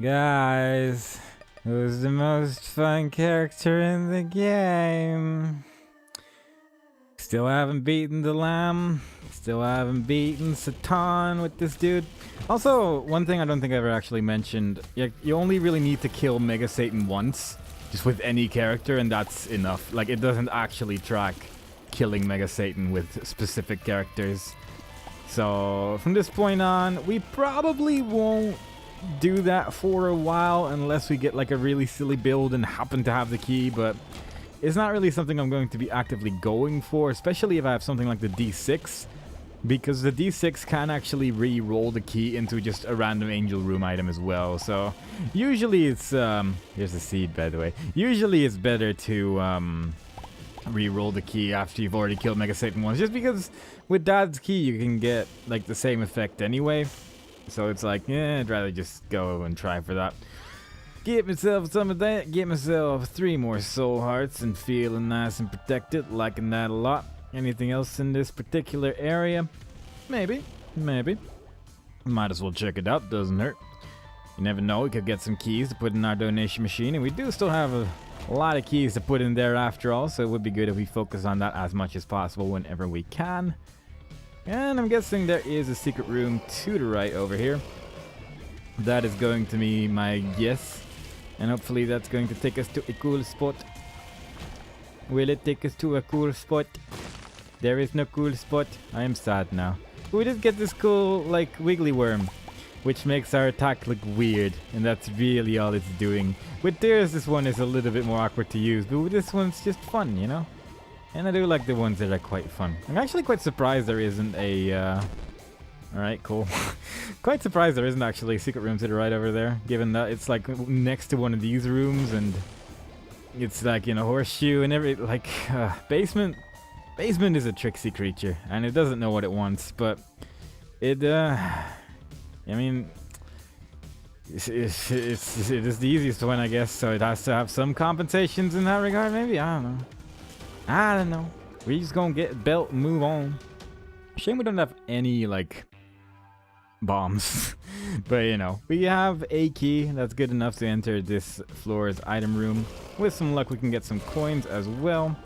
Guys, who's the most fun character in the game? Still haven't beaten the Lamb. Still haven't beaten Satan with this dude. Also, one thing I don't think I ever actually mentioned, you only really need to kill Mega Satan once, just with any character, and that's enough. Like, it doesn't actually track killing Mega Satan with specific characters. So, from this point on, we probably won't do that for a while unless we get like a really silly build and happen to have the key, but it's not really something I'm going to be actively going for, especially if I have something like the D6, because the D6 can actually re-roll the key into just a random angel room item as well. So usually it's here's the seed, by the way. Usually it's better to re-roll the key after you've already killed Mega Satan once, just because with Dad's key you can get like the same effect anyway. So it's like, yeah, I'd rather just go and try for that. Get myself some of that, get myself 3 more soul hearts and feeling nice and protected, liking that a lot. Anything else in this particular area? Maybe. Might as well check it out, doesn't hurt. You never know, we could get some keys to put in our donation machine, and we do still have a lot of keys to put in there after all, so it would be good if we focus on that as much as possible whenever we can. And I'm guessing there is a secret room to the right over here. That is going to be my guess. And hopefully that's going to take us to a cool spot. Will it take us to a cool spot? There is no cool spot. I am sad now. We just get this cool, like, wiggly worm, which makes our attack look weird. And that's really all it's doing. With theirs, this one is a little bit more awkward to use. But with this one's just fun, you know? And I do like the ones that are quite fun. I'm actually quite surprised there isn't a... Alright, cool. Quite surprised there isn't actually a secret room to the right over there, given that it's like next to one of these rooms, and it's like, you know, horseshoe and every, like, basement. Basement is a tricksy creature, and it doesn't know what it wants, but it, I mean, it is the easiest one, I guess, so it has to have some compensations in that regard, maybe? I don't know. We're just gonna get belt and move on. Shame we don't have any, like, bombs. But, you know, we have a key that's good enough to enter this floor's item room. With some luck, we can get some coins as well.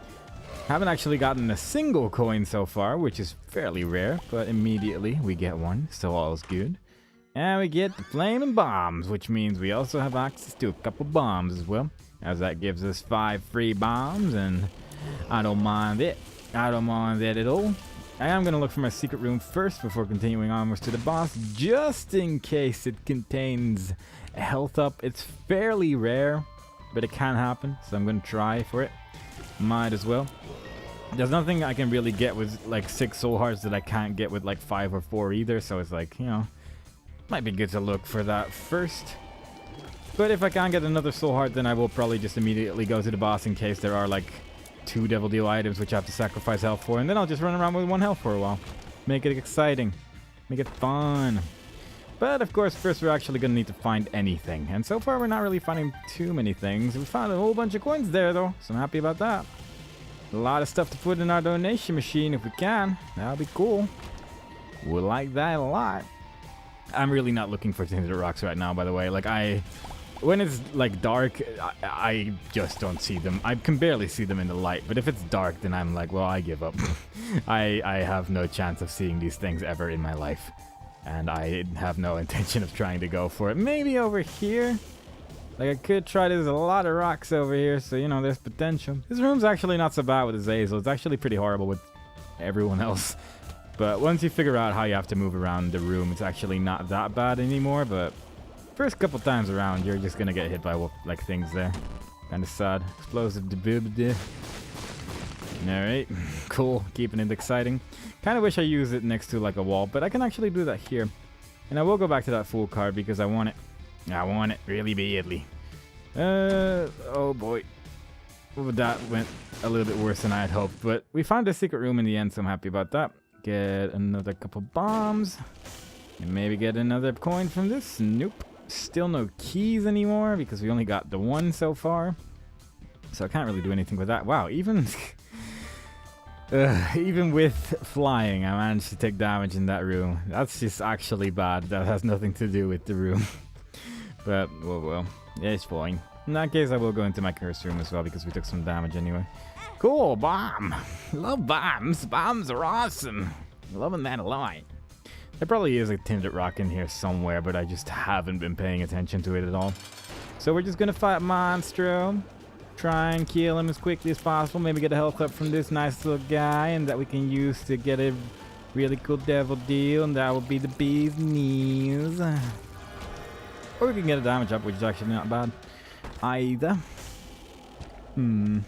Haven't actually gotten a single coin so far, which is fairly rare, but immediately we get one, so all's good. And we get the flaming bombs, which means we also have access to a couple bombs as well, as that gives us 5 free bombs, and I don't mind it. I don't mind that at all. I am going to look for my secret room first before continuing onwards to the boss, just in case it contains a health up. It's fairly rare, but it can happen, so I'm going to try for it. Might as well. There's nothing I can really get with like 6 soul hearts that I can't get with like 5 or 4 either, so it's like, you know, might be good to look for that first. But if I can't get another soul heart, then I will probably just immediately go to the boss in case there are like 2 Devil Deal items which I have to sacrifice health for, and then I'll just run around with 1 health for a while. Make it exciting. Make it fun. But of course, first we're actually going to need to find anything. And so far we're not really finding too many things. We found a whole bunch of coins there though, so I'm happy about that. A lot of stuff to put in our donation machine if we can. That'll be cool. We'll like that a lot. I'm really not looking for tinted rocks right now, by the way. Like, when it's like dark, I just don't see them. I can barely see them in the light, but if it's dark, then I'm like, well, I give up. I have no chance of seeing these things ever in my life, and I have no intention of trying to go for it. Maybe over here, like I could try. There's a lot of rocks over here, so you know there's potential. This room's actually not so bad with Azazel. It's actually pretty horrible with everyone else, but once you figure out how you have to move around the room, it's actually not that bad anymore. But first couple times around, you're just gonna get hit by like things there. Kinda sad. Explosive debib. Alright, cool. Keeping it exciting. Kinda wish I used it next to like a wall, but I can actually do that here. And I will go back to that full card because I want it. I want it really badly. Oh boy. Well, that went a little bit worse than I had hoped, but we found a secret room in the end, so I'm happy about that. Get another couple bombs. And maybe get another coin from this. Nope. Still no keys anymore because we only got the 1 so far. So I can't really do anything with that. Wow, even even with flying, I managed to take damage in that room. That's just actually bad. That has nothing to do with the room. But, well, it's fine. In that case, I will go into my curse room as well because we took some damage anyway. Cool, bomb! Love bombs! Bombs are awesome! Loving that a lot. There probably is a tinted rock in here somewhere, but I just haven't been paying attention to it at all. So we're just gonna fight Monstro. Try and kill him as quickly as possible. Maybe get a health up from this nice little guy, and that we can use to get a really cool devil deal, and that will be the bee's knees. Or we can get a damage up, which is actually not bad either. Hmm.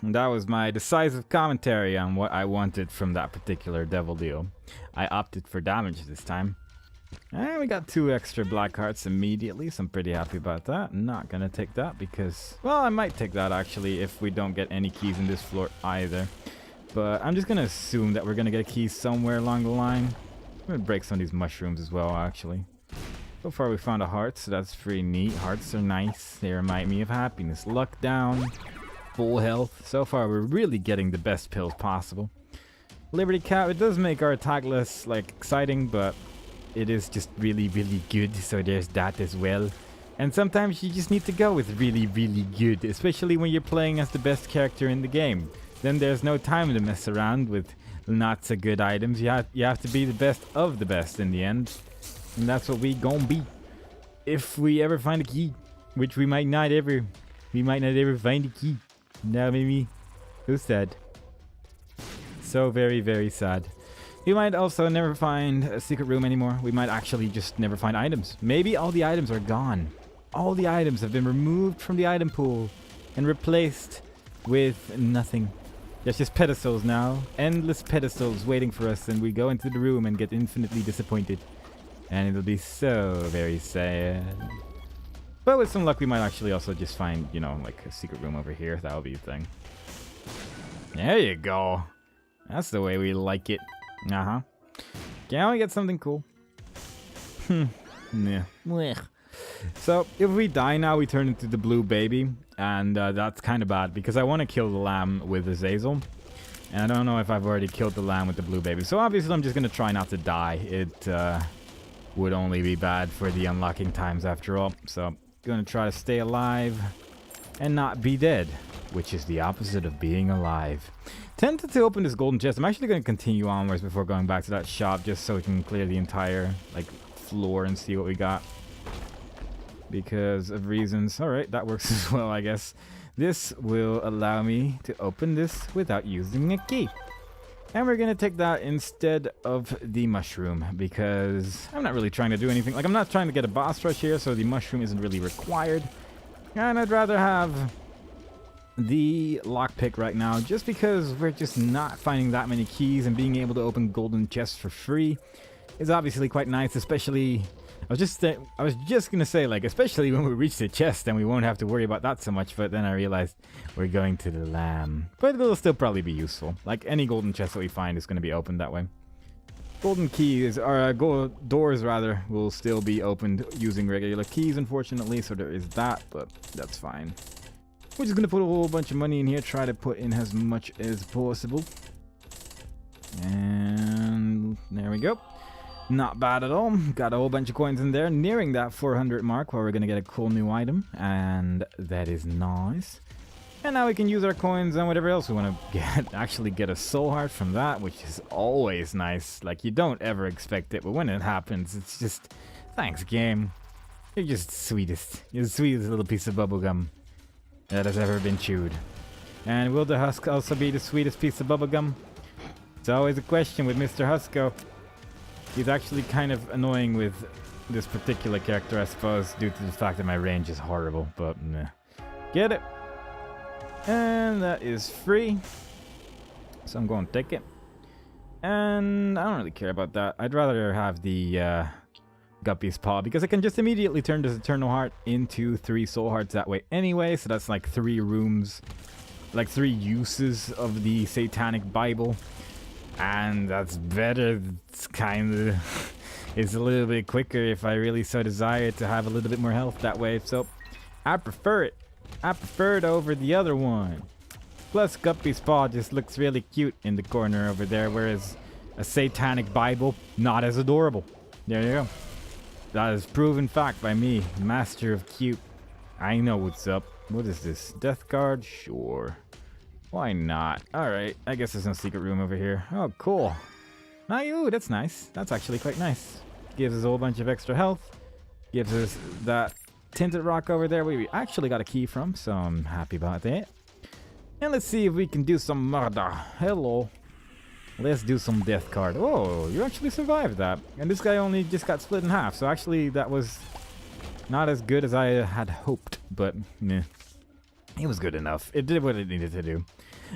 That was my decisive commentary on what I wanted from that particular devil deal. I opted for damage this time. And we got 2 extra black hearts immediately, so I'm pretty happy about that. Not gonna take that because, well, I might take that actually if we don't get any keys in this floor either. But I'm just gonna assume that we're gonna get a key somewhere along the line. I'm gonna break some of these mushrooms as well, actually. So far we found a heart, so that's pretty neat. Hearts are nice. They remind me of happiness. Luck down. Full health. So far we're really getting the best pills possible. Liberty Cap, it does make our attack less like exciting, but it is just really, really good, so there's that as well. And sometimes you just need to go with really, really good, especially when you're playing as the best character in the game. Then there's no time to mess around with not so good items. You have to be the best of the best in the end. And that's what we gon' be. If we ever find a key, which we might not ever find a key. Now maybe. So sad. So very, very sad. We might also never find a secret room anymore. We might actually just never find items. Maybe all the items are gone. All the items have been removed from the item pool and replaced with nothing. There's just pedestals now. Endless pedestals waiting for us, and we go into the room and get infinitely disappointed. And it'll be so very sad. But with some luck, we might actually also just find, you know, like a secret room over here. That'll be a thing. There you go. That's the way we like it. Uh-huh. Can we get something cool? Yeah. So, if we die now, we turn into the blue baby. And that's kind of bad, because I want to kill the lamb with Azazel. And I don't know if I've already killed the lamb with the blue baby. So obviously, I'm just going to try not to die. It would only be bad for the unlocking times after all. So, I'm going to try to stay alive and not be dead, which is the opposite of being alive. Tempted to open this golden chest. I'm actually going to continue onwards before going back to that shop, just so we can clear the entire like floor and see what we got. Because of reasons. Alright, that works as well, I guess. This will allow me to open this without using a key. And we're going to take that instead of the mushroom, because I'm not really trying to do anything. Like, I'm not trying to get a boss rush here, so the mushroom isn't really required. And I'd rather have the lockpick right now, just because we're just not finding that many keys, and being able to open golden chests for free is obviously quite nice, especially... I was just gonna say, like, especially when we reach the chest, then we won't have to worry about that so much, but then I realized we're going to the lamb. But it'll still probably be useful. Like, any golden chest that we find is gonna be opened that way. Golden keys, or gold doors rather, will still be opened using regular keys, unfortunately, so there is that, but that's fine. We're just gonna put a whole bunch of money in here, try to put in as much as possible. And there we go. Not bad at all. Got a whole bunch of coins in there, nearing that 400 mark, where we're gonna get a cool new item, and that is nice. And now we can use our coins on whatever else we want to get. Actually get a soul heart from that, which is always nice. Like, you don't ever expect it, but when it happens, it's just, thanks game. You're just the sweetest. You're the sweetest little piece of bubblegum that has ever been chewed. And will the husk also be the sweetest piece of bubblegum? It's always a question with Mr. Husko. He's actually kind of annoying with this particular character, I suppose, due to the fact that my range is horrible, but meh. Get it. And that is free. So I'm going to take it. And I don't really care about that. I'd rather have the Guppy's Paw, because I can just immediately turn this Eternal Heart into 3 Soul Hearts that way anyway. So that's like 3 rooms, like 3 uses of the Satanic Bible. And that's better. It's kind of... it's a little bit quicker if I really so desire to have a little bit more health that way. So I prefer it. I prefer it over the other one. Plus, Guppy's paw just looks really cute in the corner over there, whereas a satanic Bible, not as adorable. There you go. That is proven fact by me, master of cute. I know what's up. What is this? Death card? Sure. Why not? Alright, I guess there's no secret room over here. Oh, cool. Ooh, that's nice. That's actually quite nice. Gives us a whole bunch of extra health. Gives us that tinted rock over there we actually got a key from, so I'm happy about that. And let's see if we can do some murder. Hello. Let's do some death card. Oh, you actually survived that. And this guy only just got split in half, so actually that was not as good as I had hoped, but meh. It was good enough. It did what it needed to do.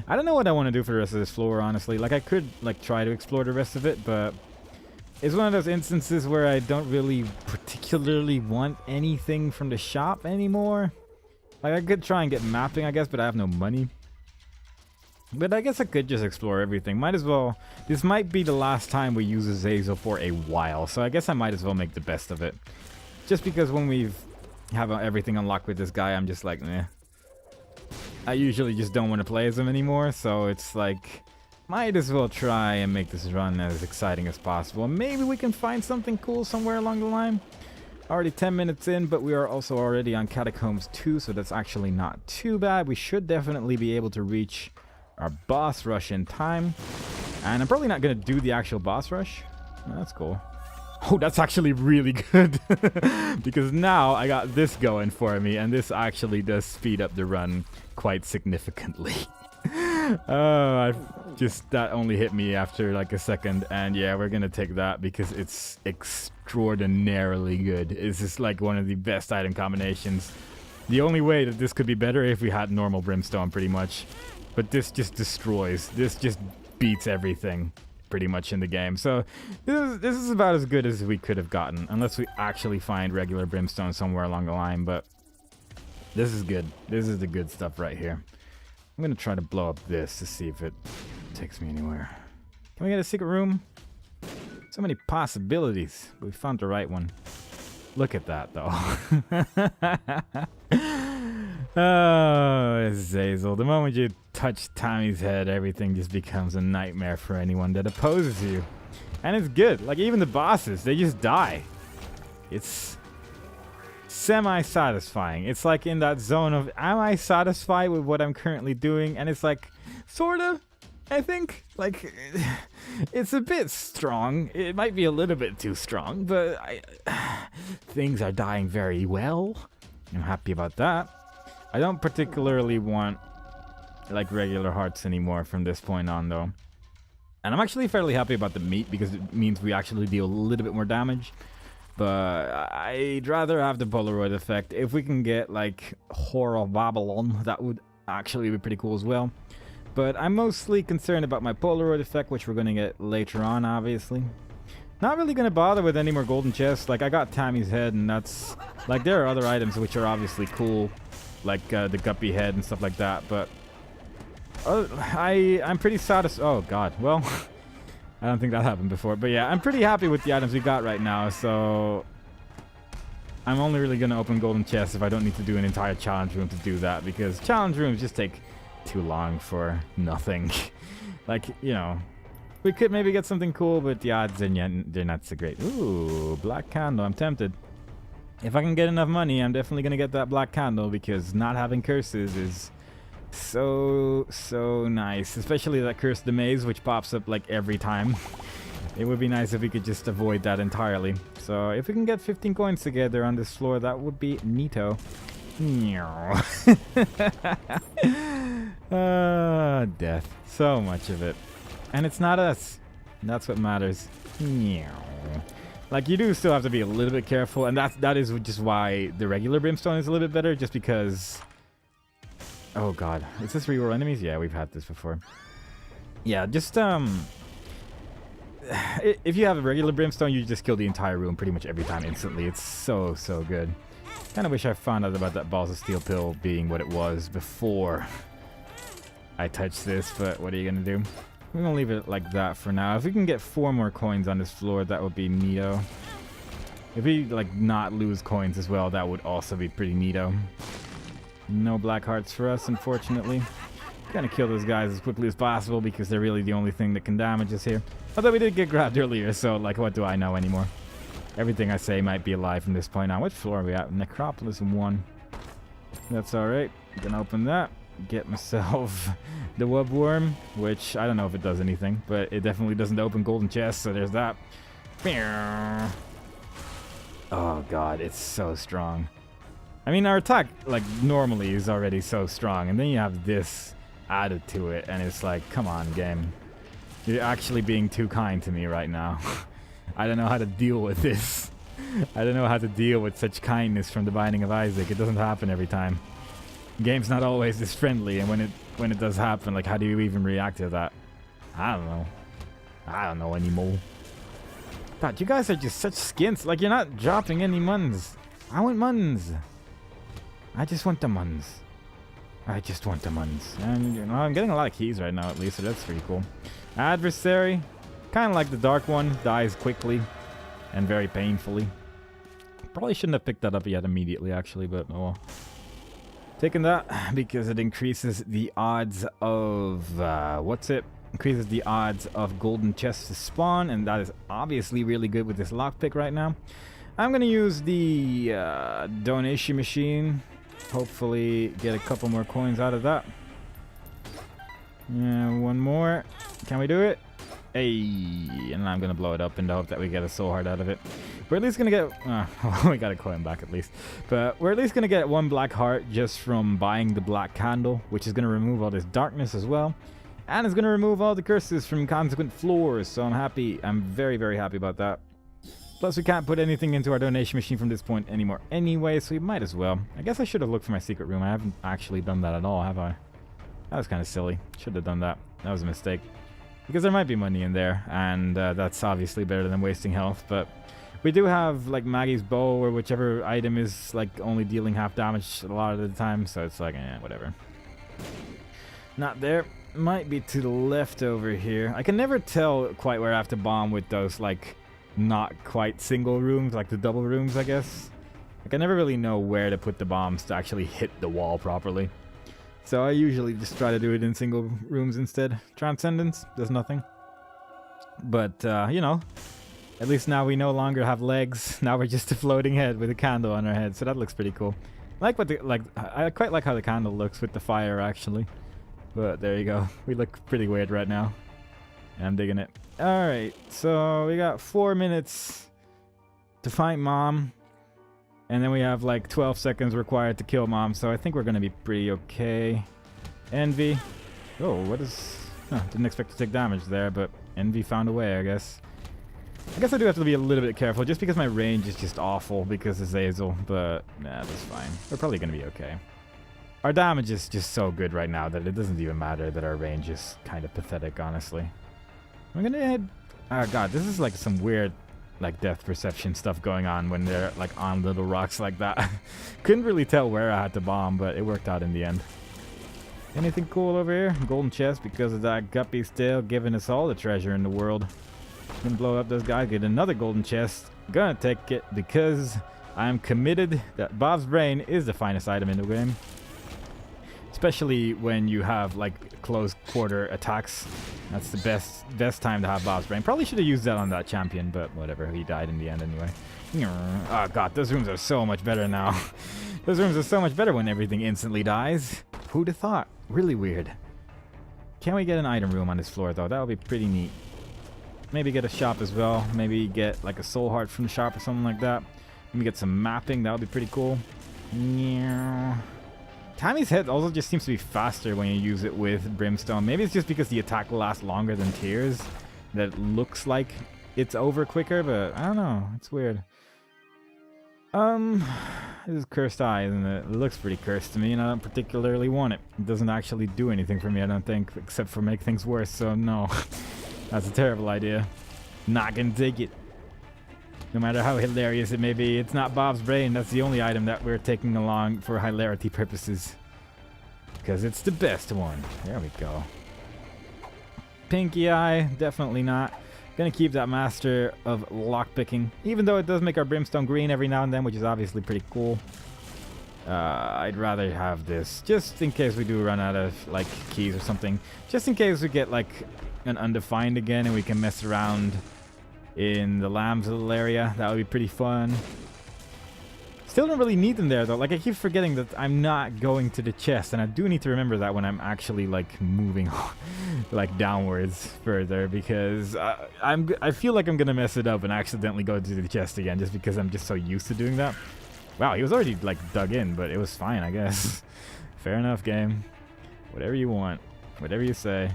I don't know what I want to do for the rest of this floor, honestly. Like, I could, like, try to explore the rest of it, but it's one of those instances where I don't really particularly want anything from the shop anymore. Like, I could try and get mapping, I guess, but I have no money. But I guess I could just explore everything. Might as well. This might be the last time we use Azazel for a while, so I guess I might as well make the best of it. Just because when we have everything unlocked with this guy, I'm just like, meh. I usually just don't want to play as him anymore, so it's like, might as well try and make this run as exciting as possible. Maybe we can find something cool somewhere along the line. Already 10 minutes in, but we are also already on Catacombs 2, so that's actually not too bad. We should definitely be able to reach our boss rush in time. And I'm probably not going to do the actual boss rush. Oh, that's cool. Oh, that's actually really good. Because now I got this going for me, and this actually does speed up the run quite significantly. That only hit me after like a second, and yeah, we're gonna take that because it's extraordinarily good. It's just like one of the best item combinations. The only way that this could be better if we had normal brimstone, pretty much. But this just destroys. This just beats everything pretty much in the game. So this is about as good as we could have gotten, unless we actually find regular brimstone somewhere along the line. But this is good. This is the good stuff right here. I'm gonna try to blow up this to see if it takes me anywhere. Can we get a secret room? So many possibilities. We found the right one. Look at that, though. Oh, Azazel. The moment you touch Tommy's head, everything just becomes a nightmare for anyone that opposes you. And it's good. Like, even the bosses, they just die. It's semi-satisfying. It's like in that zone of, am I satisfied with what I'm currently doing? And it's like, sort of, I think. Like, it's a bit strong. It might be a little bit too strong, but things are dying very well. I'm happy about that. I don't particularly want, like, regular hearts anymore from this point on, though. And I'm actually fairly happy about the meat because it means we actually deal a little bit more damage. But I'd rather have the Polaroid effect. If we can get, like, Whore of Babylon, that would actually be pretty cool as well. But I'm mostly concerned about my Polaroid effect, which we're going to get later on, obviously. Not really going to bother with any more golden chests. Like, I got Tammy's head, and that's... Like, there are other items which are obviously cool. Like, the guppy head and stuff like that, but... I'm pretty satisfied... Oh, God. Well... I don't think that happened before, but yeah, I'm pretty happy with the items we got right now, so I'm only really going to open golden chests if I don't need to do an entire challenge room to do that, because challenge rooms just take too long for nothing. Like, you know, we could maybe get something cool, but the odds are they're not so great. Ooh, black candle, I'm tempted. If I can get enough money, I'm definitely going to get that black candle, because not having curses is... so nice, especially that Curse the Maze, which pops up like every time. It would be nice if we could just avoid that entirely. So if we can get 15 coins together on this floor, that would be neato. Death, so much of it, and it's not us. That's what matters. Like, you do still have to be a little bit careful, and that is just why the regular brimstone is a little bit better, just because... Oh god, is this reroll enemies? Yeah, we've had this before. Yeah, just if you have a regular brimstone, you just kill the entire room pretty much every time instantly. It's so good. Kind of wish I found out about that balls of steel pill being what it was before I touched this, but what are you gonna do? We're gonna leave it like that for now. If we can get 4 more coins on this floor, that would be neato. If we like not lose coins as well, that would also be pretty neato. No black hearts for us, unfortunately. Gonna kill those guys as quickly as possible because they're really the only thing that can damage us here. Although we did get grabbed earlier, so like, what do I know anymore? Everything I say might be a lie from this point on. What floor are we at? Necropolis 1. That's alright. Gonna open that. Get myself the web worm, which I don't know if it does anything, but it definitely doesn't open golden chests, so there's that. Oh god, it's so strong. I mean, our attack, like, normally is already so strong, and then you have this added to it, and it's like, come on, game. You're actually being too kind to me right now. I don't know how to deal with this. I don't know how to deal with such kindness from the Binding of Isaac. It doesn't happen every time. Game's not always this friendly, and when it does happen, like, how do you even react to that? I don't know. I don't know anymore. God, you guys are just such skins. Like, you're not dropping any muns. I want muns. I just want the muns. I just want the muns. And, you know, I'm getting a lot of keys right now, at least, so that's pretty cool. Adversary. Kind of like the dark one. Dies quickly. And very painfully. Probably shouldn't have picked that up yet immediately, actually, but oh well. Taking that because it increases the odds of... Increases the odds of golden chests to spawn, and that is obviously really good with this lockpick right now. I'm going to use the donation machine. Hopefully get a couple more coins out of that. Yeah, one more. Can we do it? Hey, and I'm going to blow it up in the hope that we get a soul heart out of it. We're at least going to get... we got a coin back at least. But we're at least going to get one black heart just from buying the black candle, which is going to remove all this darkness as well. And it's going to remove all the curses from consequent floors. So I'm happy. I'm very, very happy about that. Plus, we can't put anything into our donation machine from this point anymore anyway, so we might as well. I guess I should have looked for my secret room. I haven't actually done that at all, have I? That was kind of silly. Should have done that. That was a mistake. Because there might be money in there, and that's obviously better than wasting health, but we do have, like, Maggie's bow, or whichever item is, like, only dealing half damage a lot of the time, so it's like, whatever. Not there. Might be to the left over here. I can never tell quite where I have to bomb with those, like... not quite single rooms, like the double rooms, I guess. Like, I never really know where to put the bombs to actually hit the wall properly. So I usually just try to do it in single rooms instead. Transcendence does nothing. But, you know, at least now we no longer have legs. Now we're just a floating head with a candle on our head, so that looks pretty cool. I quite like how the candle looks with the fire, actually. But there you go. We look pretty weird right now. I'm digging it. Alright, so we got 4 minutes to find Mom. And then we have like 12 seconds required to kill Mom, so I think we're going to be pretty okay. Envy. Oh, what is... Huh, didn't expect to take damage there, but Envy found a way, I guess. I guess I do have to be a little bit careful, just because my range is just awful because of Zazel, but nah, that's fine. We're probably going to be okay. Our damage is just so good right now that it doesn't even matter that our range is kind of pathetic, honestly. I'm gonna head... Oh god, this is like some weird, like, depth perception stuff going on when they're, like, on little rocks like that. Couldn't really tell where I had to bomb, but it worked out in the end. Anything cool over here? Golden chest because of that guppy's tail giving us all the treasure in the world. Gonna blow up those guys, get another golden chest. Gonna take it because I'm committed that Bob's Brain is the finest item in the game. Especially when you have, like, close quarter attacks. That's the best time to have Bob's Brain. Probably should have used that on that champion, but whatever. He died in the end anyway. Oh god, those rooms are so much better now. Those rooms are so much better when everything instantly dies. Who'd have thought? Really weird. Can we get an item room on this floor, though? That would be pretty neat. Maybe get a shop as well. Maybe get, like, a soul heart from the shop or something like that. Maybe get some mapping. That would be pretty cool. Yeah. Tammy's head also just seems to be faster when you use it with Brimstone. Maybe it's just because the attack lasts longer than Tears that it looks like it's over quicker, but I don't know. It's weird. This is Cursed Eye, isn't it? It looks pretty cursed to me, and I don't particularly want it. It doesn't actually do anything for me, I don't think, except for make things worse, so no. That's a terrible idea. Not gonna take it. No matter how hilarious it may be, it's not Bob's Brain. That's the only item that we're taking along for hilarity purposes. Because it's the best one. There we go. Pinky Eye, definitely not. Gonna keep that Master of Lockpicking, even though it does make our Brimstone green every now and then, which is obviously pretty cool. I'd rather have this, just in case we do run out of, like, keys or something. Just in case we get, like, an undefined again and we can mess around in the lambs little area. That would be pretty fun. Still don't really need them there, though. Like, I keep forgetting that I'm not going to the chest, and I do need to remember that when I'm actually, like, moving, like, downwards further, because I feel like I'm gonna mess it up and accidentally go to the chest again, just because I'm just so used to doing that. Wow, he was already, like, dug in, but it was fine, I guess. Fair enough, game. Whatever you want. Whatever you say.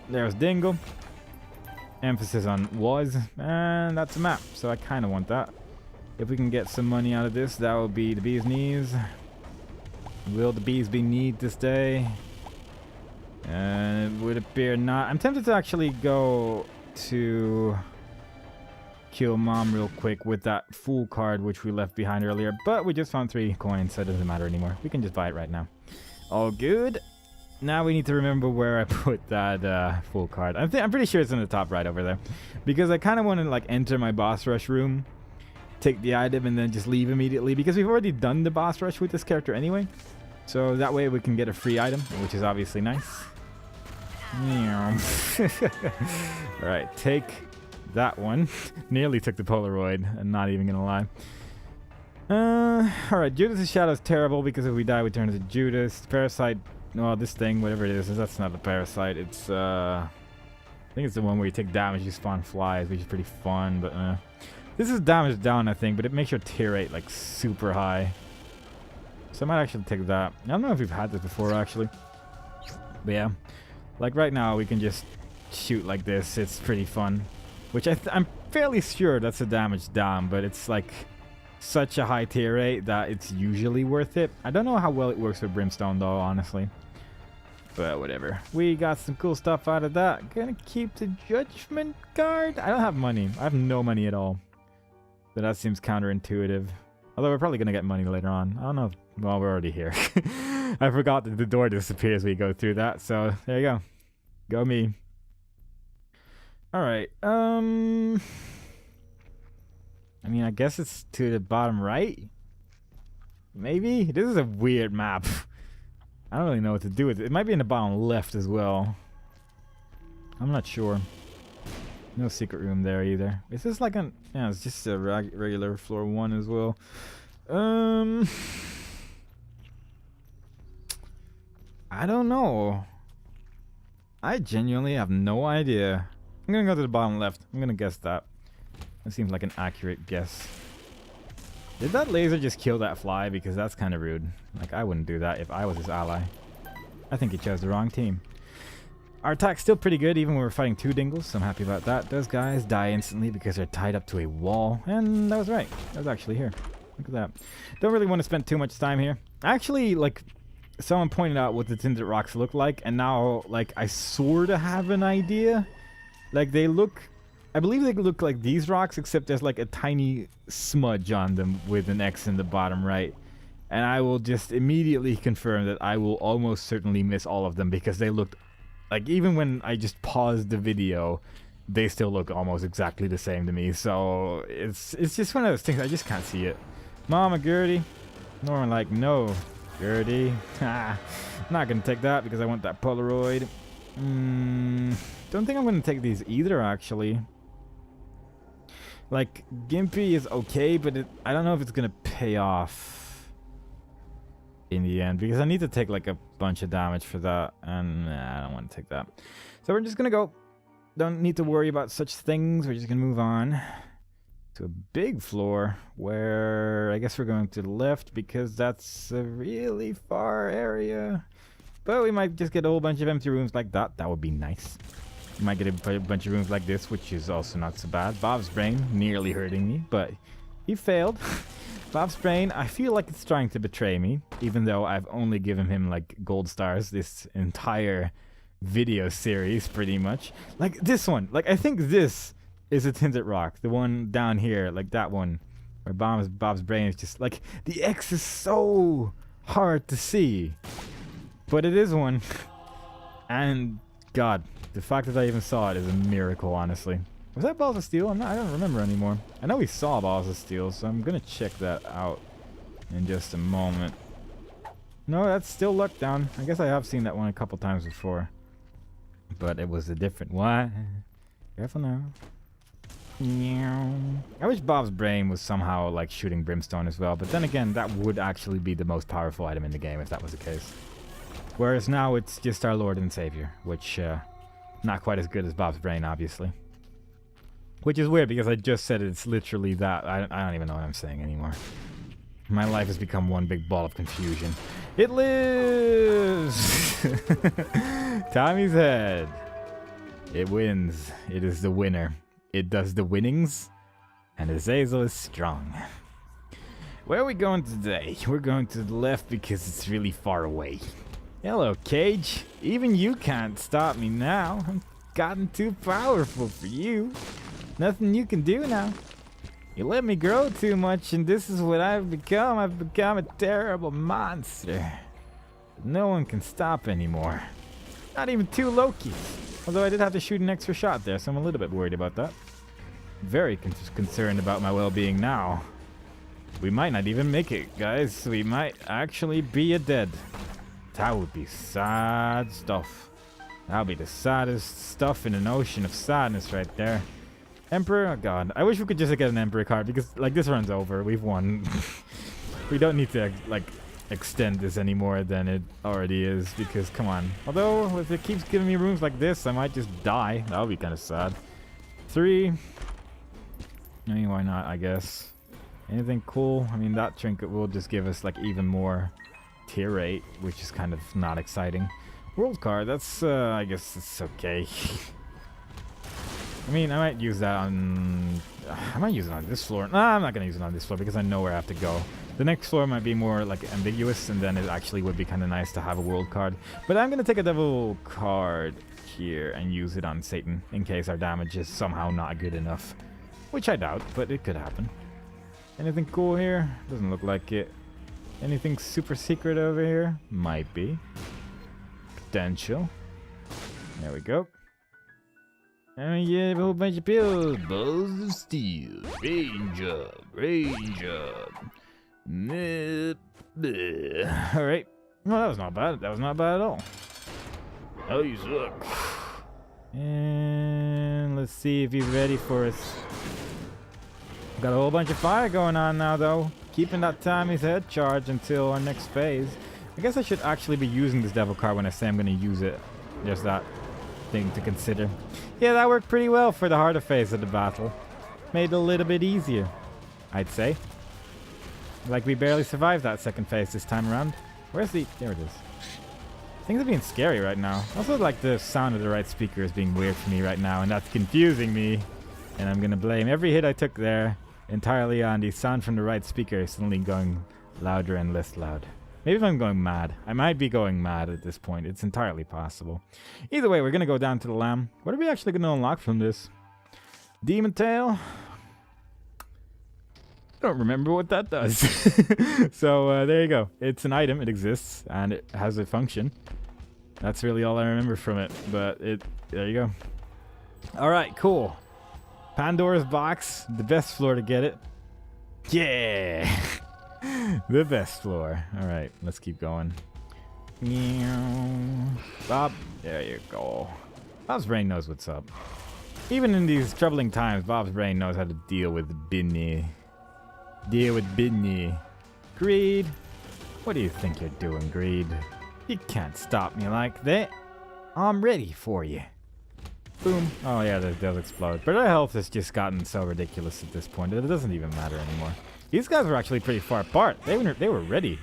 There's Dingle. Emphasis on was. And that's a map, so I kind of want that. If we can get some money out of this, that will be the bee's knees. Will the bees be need to stay? It would appear not. I'm tempted to actually go to kill Mom real quick with that fool card which we left behind earlier, but we just found 3 coins, so it doesn't matter anymore. We can just buy it right now. All good. Now we need to remember where I put that fool card. I'm pretty sure it's in the top right over there, because I kind of want to, like, enter my boss rush room, take the item, and then just leave immediately, because we've already done the boss rush with this character anyway, so that way we can get a free item, which is obviously nice. Alright, take that one. Nearly took the Polaroid, I'm not even gonna lie. Alright, Judas' Shadow is terrible, because if we die we turn into Judas. Parasite, well, this thing, whatever it is, that's not the parasite. It's I think it's the one where you take damage, you spawn flies, which is pretty fun, but this is damage down, I think, but it makes your tear rate, like, super high. So I might actually take that. I don't know if we've had this before, actually, but yeah, like right now we can just shoot like this. It's pretty fun. Which I'm fairly sure that's a damage down, but it's like such a high tier rate that it's usually worth it. I don't know how well it works with Brimstone though, honestly. But whatever. We got some cool stuff out of that. Gonna keep the Judgment card. I don't have money. I have no money at all. So that seems counterintuitive. Although we're probably gonna get money later on. I don't know if, well, we're already here. I forgot that the door disappears when we go through that, so there you go. Go me. Alright, I mean, I guess it's to the bottom right? Maybe? This is a weird map. I don't really know what to do with it. It might be in the bottom left as well. I'm not sure. No secret room there either. Is this like an... Yeah, it's just a regular floor 1 as well. I don't know. I genuinely have no idea. I'm gonna go to the bottom left. I'm gonna guess that. That seems like an accurate guess. Did that laser just kill that fly? Because that's kind of rude. Like, I wouldn't do that if I was his ally. I think he chose the wrong team. Our attack's still pretty good even when we're fighting 2 Dingles, so I'm happy about that. Those guys die instantly because they're tied up to a wall. And that was right. That was actually here. Look at that. Don't really want to spend too much time here. Actually, like, someone pointed out what the tinted rocks look like, and now, like, I sort of have an idea. Like, they look... I believe they look like these rocks, except there's like a tiny smudge on them with an X in the bottom right. And I will just immediately confirm that I will almost certainly miss all of them, because they looked... Like, even when I just paused the video, they still look almost exactly the same to me. So, it's just one of those things, I just can't see it. Mama Gertie. Norman like, no, Gertie. I'm not gonna take that because I want that Polaroid. Don't think I'm gonna take these either, actually. Like, Gimpy is okay, but I don't know if it's gonna pay off in the end, because I need to take like a bunch of damage for that, and I don't want to take that. So we're just gonna go. Don't need to worry about such things. We're just gonna move on to a big floor where I guess we're going to the left, because that's a really far area. But we might just get a whole bunch of empty rooms like that. That would be nice. We might get a bunch of rooms like this, which is also not so bad. Bob's brain nearly hurting me, but he failed. Bob's brain, I feel like it's trying to betray me, even though I've only given him like gold stars this entire video series, pretty much. Like this one, like I think this is a tinted rock. The one down here, like that one, where Bob's brain is just like, the X is so hard to see, but it is one. And God, the fact that I even saw it is a miracle, honestly. Was that Balls of Steel? I don't remember anymore. I know we saw Balls of Steel, so I'm gonna check that out. in just a moment. No, that's still luck down. I guess I have seen that one a couple times before. But it was a different one. Careful now. I wish Bob's brain was somehow like shooting brimstone as well, but then again, that would actually be the most powerful item in the game if that was the case. Whereas now it's just our Lord and Savior, which not quite as good as Bob's brain, obviously. Which is weird because I just said it's literally that. I don't even know what I'm saying anymore. My life has become one big ball of confusion. It lives! Tommy's head. It wins. It is the winner. It does the winnings, and Azazel is strong. Where are we going today? We're going to the left because it's really far away. Hello, Cage. Even you can't stop me now. I've gotten too powerful for you. Nothing you can do now. You let me grow too much, and this is what I've become. I've become a terrible monster. No one can stop anymore. Not even two Lokis. Although I did have to shoot an extra shot there, so I'm a little bit worried about that. Very concerned about my well-being now. We might not even make it, guys. We might actually be dead. That would be sad stuff. That would be the saddest stuff in an ocean of sadness right there. Emperor? Oh god. I wish we could just get an Emperor card because, like, this run's over. We've won. We don't need to, like, extend this any more than it already is because, come on. Although, if it keeps giving me rooms like this, I might just die. That would be kind of sad. 3. I mean, why not, I guess. Anything cool? I mean, that trinket will just give us, like, even more tier 8, which is kind of not exciting. World card, that's, I guess it's okay. I mean, I might use that on... I might use it on this floor. Nah, I'm not going to use it on this floor because I know where I have to go. The next floor might be more, like, ambiguous, and then it actually would be kind of nice to have a world card. But I'm going to take a devil card here and use it on Satan in case our damage is somehow not good enough. Which I doubt, but it could happen. Anything cool here? Doesn't look like it. Anything super secret over here? Might be. Potential. There we go. And yeah, a whole bunch of pills. Balls of steel. Range up. Range up. Alright. Well, that was not bad. That was not bad at all. Oh, you suck. And let's see if he's ready for us. Got a whole bunch of fire going on now, though. Keeping that Tommy's head charge until our next phase. I guess I should actually be using this devil card when I say I'm going to use it. There's that thing to consider. Yeah, that worked pretty well for the harder phase of the battle. Made it a little bit easier, I'd say. Like, we barely survived that second phase this time around. Where's the... There it is. Things are being scary right now. Also, like, the sound of the right speaker is being weird for me right now, and that's confusing me. And I'm going to blame every hit I took there entirely on the sound from the right speaker suddenly going louder and less loud. Maybe if I'm going mad. I might be going mad at this point. It's entirely possible. Either way, we're going to go down to the lamb. What are we actually going to unlock from this? Demon Tail? I don't remember what that does. So there you go. It's an item. It exists. And it has a function. That's really all I remember from it. But there you go. Alright, cool. Pandora's box. The best floor to get it. Yeah! The best floor. Alright, let's keep going. Bob. There you go. Bob's brain knows what's up. Even in these troubling times, Bob's brain knows how to deal with Binny. Deal with Binny. Greed. What do you think you're doing, Greed? You can't stop me like that. I'm ready for you. Boom. Oh yeah, those explode. But our health has just gotten so ridiculous at this point that it doesn't even matter anymore. These guys were actually pretty far apart. They were ready.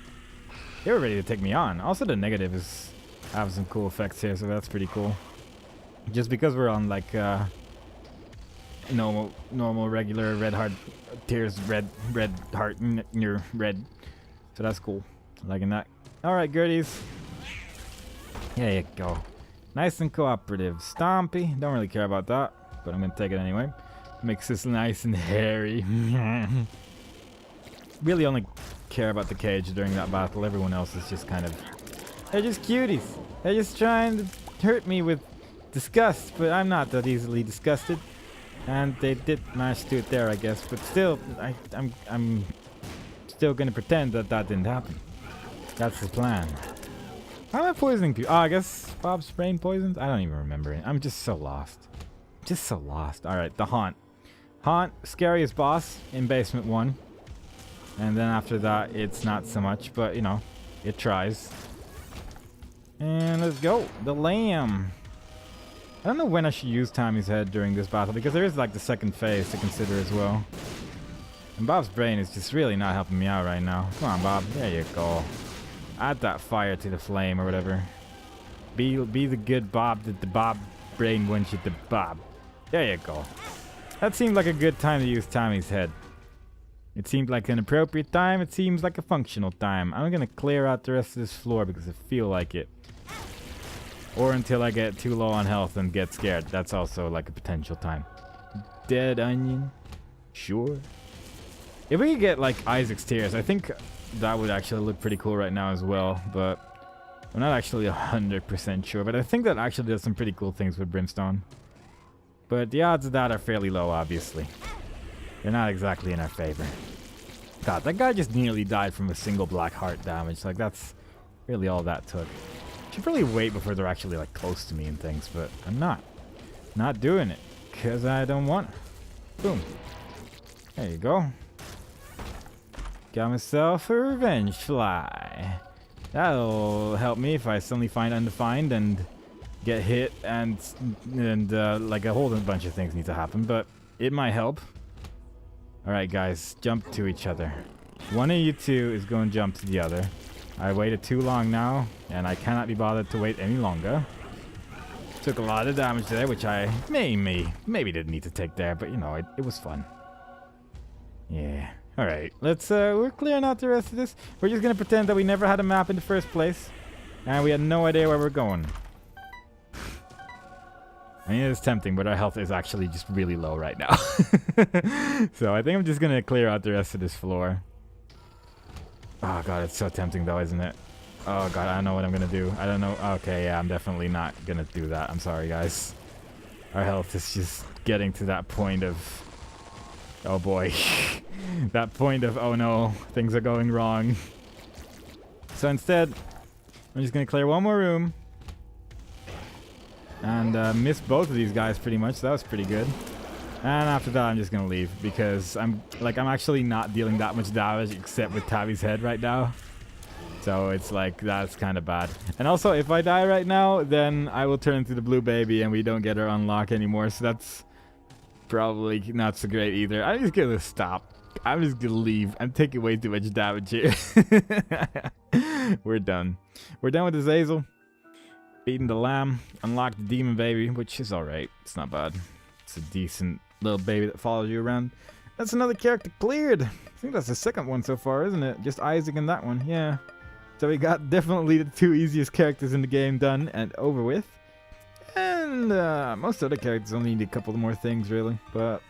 They were ready to take me on. Also, the negative is having some cool effects here, so that's pretty cool. Just because we're on like normal, regular red heart tears, red heart, you're red. So that's cool. Liking that. All right, Gerties. There you go. Nice and cooperative. Stompy. Don't really care about that, but I'm gonna take it anyway. Makes this nice and hairy. Really only care about the cage during that battle. Everyone else is just kind of... They're just cuties. They're just trying to hurt me with disgust, but I'm not that easily disgusted. And they did manage to do it there, I guess. But still, I'm still gonna pretend that that didn't happen. That's the plan. How am I poisoning people? Oh, I guess Bob's brain poisons? I don't even remember it. I'm just so lost. Just so lost. Alright, the Haunt. Haunt, scariest boss in Basement 1. And then after that, it's not so much, but, you know, it tries. And let's go. The Lamb. I don't know when I should use Tammy's head during this battle, because there is, like, the second phase to consider as well. And Bob's brain is just really not helping me out right now. Come on, Bob. There you go. Add that fire to the flame or whatever. Be the good Bob that the Bob brain wants you to Bob. There you go. That seemed like a good time to use Tammy's head. It seemed like an appropriate time. It seems like a functional time. I'm gonna clear out the rest of this floor because I feel like it. Or until I get too low on health and get scared. That's also like a potential time. Dead onion. Sure. If we could get like Isaac's tears, I think that would actually look pretty cool right now as well. But I'm not actually 100% sure. But I think that actually does some pretty cool things with Brimstone. But the odds of that are fairly low, obviously. They're not exactly in our favor. God, that guy just nearly died from a single black heart damage. Like, that's really all that took. Should probably wait before they're actually, like, close to me and things. But I'm not. Not doing it. Because I don't want to. Boom. There you go. Got myself a revenge fly. That'll help me if I suddenly find undefined and get hit and like a whole bunch of things need to happen, but it might help. Alright guys, jump to each other. One of you two is going to jump to the other. I waited too long now, and I cannot be bothered to wait any longer. Took a lot of damage there, which I maybe didn't need to take there, but you know, it was fun. Yeah. Alright, let's, we're clearing out the rest of this. We're just gonna pretend that we never had a map in the first place, and we had no idea where we're going. I mean, it's tempting, but our health is actually just really low right now. So I think I'm just gonna clear out the rest of this floor. Oh god, it's so tempting though, isn't it? Oh god, I don't know what I'm gonna do. I don't know. Okay, yeah, I'm definitely not gonna do that. I'm sorry, guys. Our health is just getting to that point of... Oh boy. That point of, oh no, things are going wrong. So instead, I'm just gonna clear one more room. And miss both of these guys pretty much. So that was pretty good. And after that, I'm just gonna leave because I'm actually not dealing that much damage except with Tabby's head right now. So it's like that's kind of bad. And also, if I die right now, then I will turn into the blue baby and we don't get our unlock anymore. So that's probably not so great either. I'm just gonna stop. I'm just gonna leave. I'm taking way too much damage here. We're done. We're done with the Azazel. Beating the lamb, unlocked the demon baby, which is alright. It's not bad. It's a decent little baby that follows you around. That's another character cleared. I think that's the second one so far, isn't it? Just Isaac and that one, yeah. So we got definitely the two easiest characters in the game done and over with. And most other characters only need a couple more things, really. But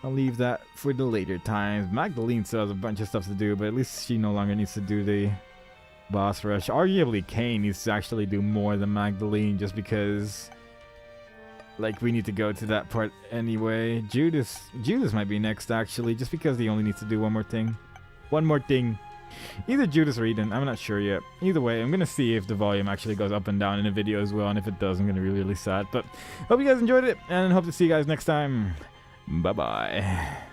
I'll leave that for the later times. Magdalene still has a bunch of stuff to do, but at least she no longer needs to do the boss rush. Arguably, Kane needs to actually do more than Magdalene just because, like, we need to go to that part anyway. Judas might be next, actually, just because he only needs to do one more thing. One more thing. Either Judas or Eden. I'm not sure yet. Either way, I'm going to see if the volume actually goes up and down in the video as well, and if it does, I'm going to be really sad. But hope you guys enjoyed it, and hope to see you guys next time. Bye-bye.